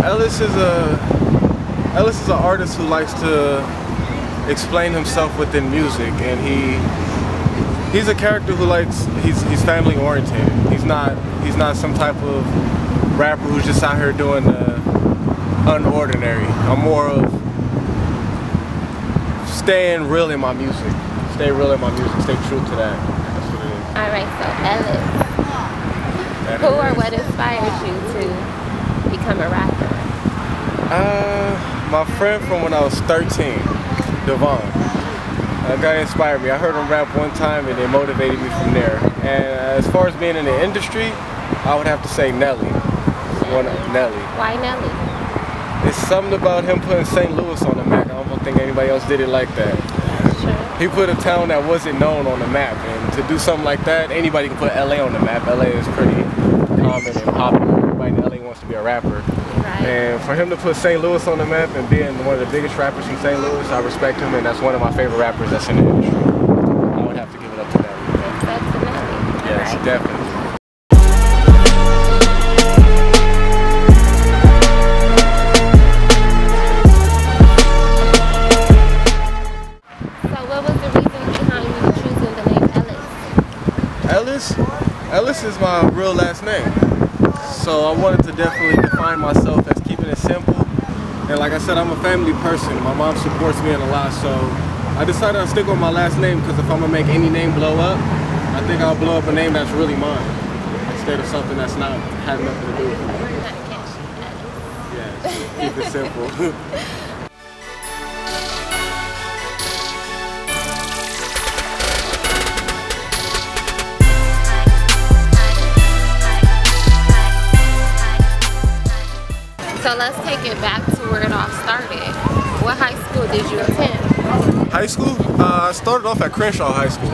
Ellis is an artist who likes to explain himself within music, and he's a character who he's family oriented. He's not some type of rapper who's just out here doing the unordinary. I'm more of staying real in my music. Stay real in my music, stay true to that. That's what it is. Alright, so Ellis, who or what inspired you to become a rapper? My friend from when I was 13, Devon. That guy inspired me. I heard him rap one time and it motivated me from there. And as far as being in the industry, I would have to say Nelly. Nelly. Why Nelly? It's something about him putting St. Louis on the map. I don't think anybody else did it like that. Sure. He put a town that wasn't known on the map, and to do something like that, anybody can put LA on the map. LA is pretty common and popular. Everybody in LA wants to be a rapper. Right. And for him to put St. Louis on the map and being one of the biggest rappers from St. Louis, I respect him, and that's one of my favorite rappers that's in the industry. I would have to give it up to Nelly. That's to Nelly. Yes, right. definitely. Ellis is my real last name, so I wanted to definitely define myself as keeping it simple. And like I said, I'm a family person. My mom supports me in a lot, so I decided to stick with my last name because if I'm gonna make any name blow up, I think I'll blow up a name that's really mine instead of something that's not has nothing to do with me. Yeah, keep it simple. So let's take it back to where it all started. What high school did you attend? High school? I started off at Crenshaw High School.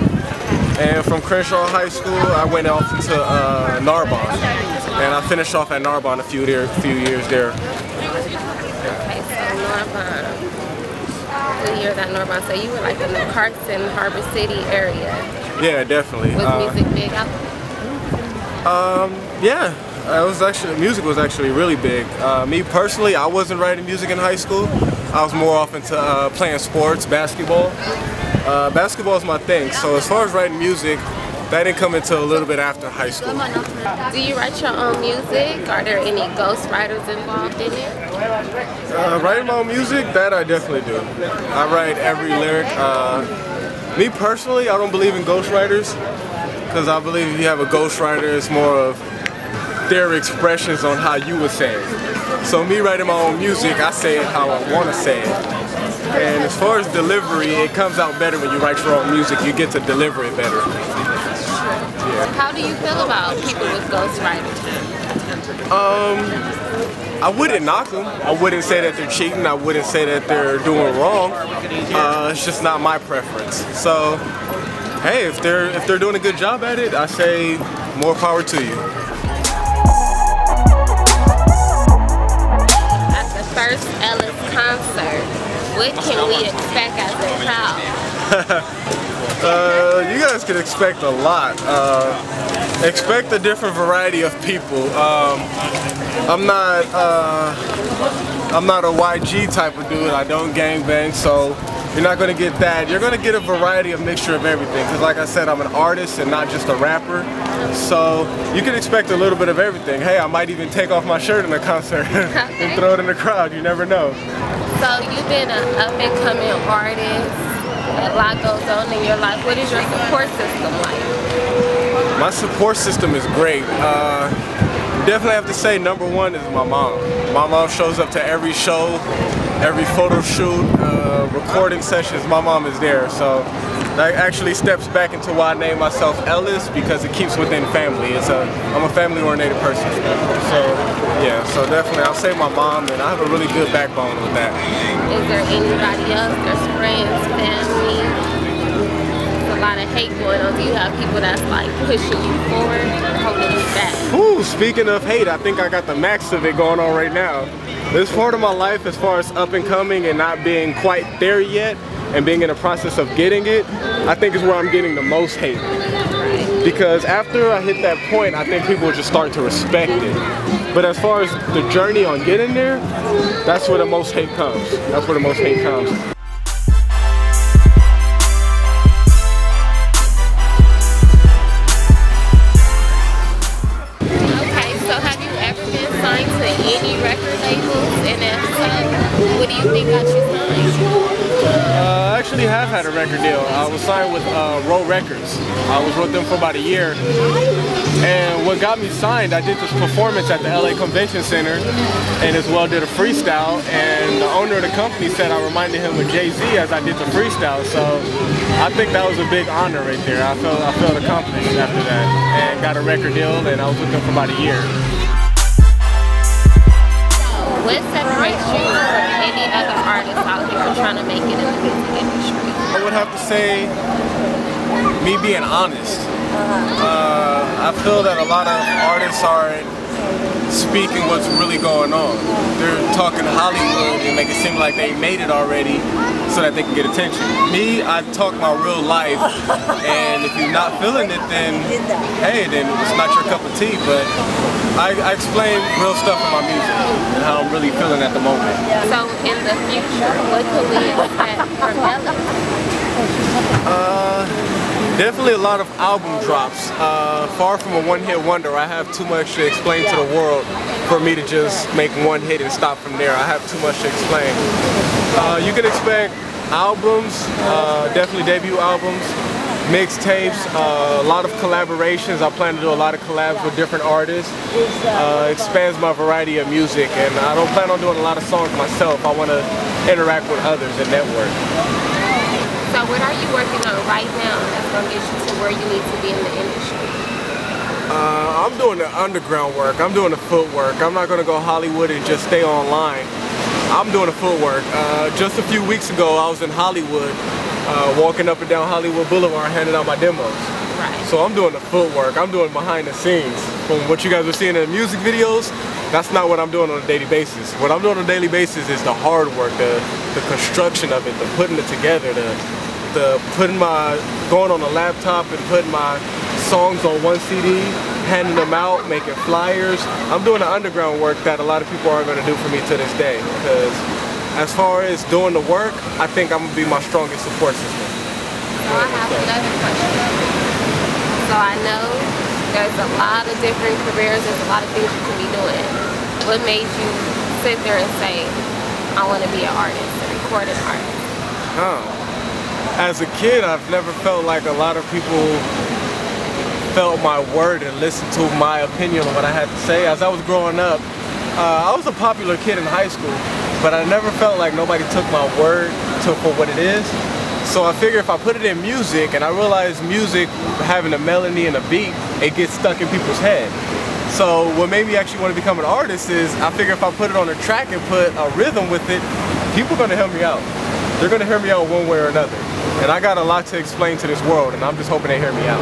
And from Crenshaw High School, I went off to Narbonne. And I finished off at Narbonne a few years there. Okay, so Narbonne. 2 years at Narbonne. So you were like in the Carson, Harbor City area. Yeah, definitely. Was music big out there? Yeah. Music was actually really big. Me personally, I wasn't writing music in high school. I was more off into playing sports, basketball. Basketball is my thing, so as far as writing music, that didn't come until a little bit after high school. Do you write your own music? Are there any ghostwriters involved in it? Writing my own music, that I definitely do. I write every lyric. Me personally, I don't believe in ghostwriters, because I believe if you have a ghostwriter, it's more of their expressions on how you would say it. So me writing my own music, I say it how I want to say it. And as far as delivery, it comes out better when you write your own music. You get to deliver it better. Yeah. How do you feel about people with ghostwriters? I wouldn't knock them. I wouldn't say that they're cheating. I wouldn't say that they're doing wrong. It's just not my preference. So, hey, if they're doing a good job at it, I say more power to you. First Ellis concert, what can we expect as a crowd? You guys can expect a lot. Expect a different variety of people. I'm not a YG type of dude. I don't gangbang, so you're not going to get that. You're going to get a variety of mixture of everything. Because like I said, I'm an artist and not just a rapper. So you can expect a little bit of everything. Hey, I might even take off my shirt in a concert and throw it in the crowd. You never know. So you've been an up-and-coming artist. A lot goes on in your life. What is your support system like? My support system is great. Definitely have to say number one is my mom. My mom shows up to every show, every photo shoot, recording sessions. My mom is there, so that actually steps back into why I named myself Ellis, because it keeps within family. I'm a family-oriented person. So yeah, so definitely I'll say my mom, and I have a really good backbone with that. Is there anybody else? There's friends, family. There's a lot of hate going on. Do you have people that's like pushing you forward or holding you back? Ooh, speaking of hate, I think I got the max of it going on right now. This part of my life, as far as up and coming and not being quite there yet, and being in the process of getting it, I think is where I'm getting the most hate. Right. because after I hit that point, I think people will just start to respect it. But as far as the journey on getting there, that's where the most hate comes. That's where the most hate comes. Okay, so have you ever been signed to any record labels? And if so, what do you think got you signed? I actually have had a record deal. I was signed with Row Records. I was with them for about a year. And what got me signed, I did this performance at the LA Convention Center and as well did a freestyle. And the owner of the company said I reminded him of Jay-Z as I did the freestyle. So I think that was a big honor right there. I felt accomplished after that and got a record deal, and I was with them for about a year. What separates you from any other artists out here trying to make it in the music industry? I would have to say me being honest. I feel that a lot of artists aren't speaking what's really going on. They're talking Hollywood and make it seem like they made it already so that they can get attention. Me, I talk my real life, and if you're not feeling it, then hey, then it's not your cup of tea. But I explain real stuff in my music and how I'm really feeling at the moment. So in the future, what can we expect from Ellis? Definitely a lot of album drops. Far from a one-hit wonder. I have too much to explain to the world for me to just make one hit and stop from there. I have too much to explain. You can expect albums, definitely debut albums, mixtapes, a lot of collaborations. I plan to do a lot of collabs with different artists. Expands my variety of music, and I don't plan on doing a lot of songs myself. I want to interact with others and network. So what are you working on right now that's going to get you to where you need to be in the industry? I'm doing the underground work. I'm doing the footwork. I'm not going to go Hollywood and just stay online. I'm doing the footwork. Just a few weeks ago, I was in Hollywood, walking up and down Hollywood Boulevard, handing out my demos. Right. So I'm doing the footwork. I'm doing behind the scenes. From what you guys are seeing in the music videos, that's not what I'm doing on a daily basis. What I'm doing on a daily basis is the hard work, the construction of it, the putting it together, going on a laptop and putting my songs on one CD, handing them out, making flyers. I'm doing the underground work that a lot of people aren't going to do for me to this day. Because as far as doing the work, I think I'm going to be my strongest support system. So I have another question. So I know there's a lot of different careers, there's a lot of things you can be doing. What made you sit there and say, I want to be an artist, a recording artist? As a kid, I've never felt like a lot of people felt my word and listened to my opinion on what I had to say. As I was growing up, I was a popular kid in high school, but I never felt like nobody took my word for what it is. So I figure if I put it in music, and I realize music, having a melody and a beat, it gets stuck in people's head. So what made me actually want to become an artist is, I figure if I put it on a track and put a rhythm with it, people are going to hear me out. They're going to hear me out one way or another. And I got a lot to explain to this world, and I'm just hoping they hear me out.